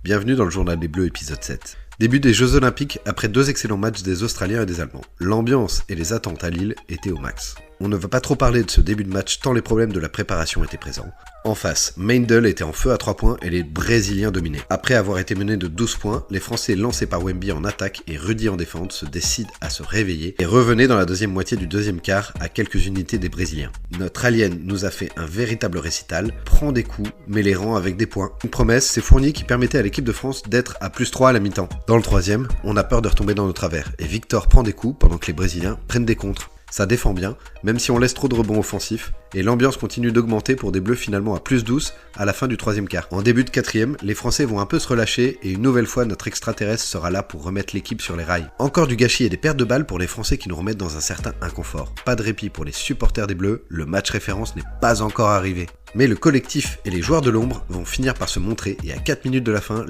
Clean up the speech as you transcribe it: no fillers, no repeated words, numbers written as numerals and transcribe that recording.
bienvenue dans le journal des Bleus épisode 7. Début des Jeux Olympiques après 2 excellents matchs des Australiens et des Allemands. L'ambiance et les attentes à Lille étaient au max. On ne va pas trop parler de ce début de match tant les problèmes de la préparation étaient présents. En face, Meindl était en feu à 3 points et les Brésiliens dominaient. Après avoir été menés de 12 points, les Français lancés par Wemby en attaque et Rudy en défense se décident à se réveiller et revenaient dans la deuxième moitié du deuxième quart à quelques unités des Brésiliens. Notre alien nous a fait un véritable récital, prend des coups, mais les rend avec des points. Une promesse s'est fournie qui permettait à l'équipe de France d'être à +3 à la mi-temps. Dans le troisième, on a peur de retomber dans nos travers et Victor prend des coups pendant que les Brésiliens prennent des contres. Ça défend bien, même si on laisse trop de rebonds offensifs, et l'ambiance continue d'augmenter pour des Bleus finalement à +12 à la fin du troisième quart. En début de quatrième, les Français vont un peu se relâcher et une nouvelle fois notre extraterrestre sera là pour remettre l'équipe sur les rails. Encore du gâchis et des pertes de balles pour les Français qui nous remettent dans un certain inconfort. Pas de répit pour les supporters des Bleus, le match référence n'est pas encore arrivé. Mais le collectif et les joueurs de l'ombre vont finir par se montrer et à 4 minutes de la fin,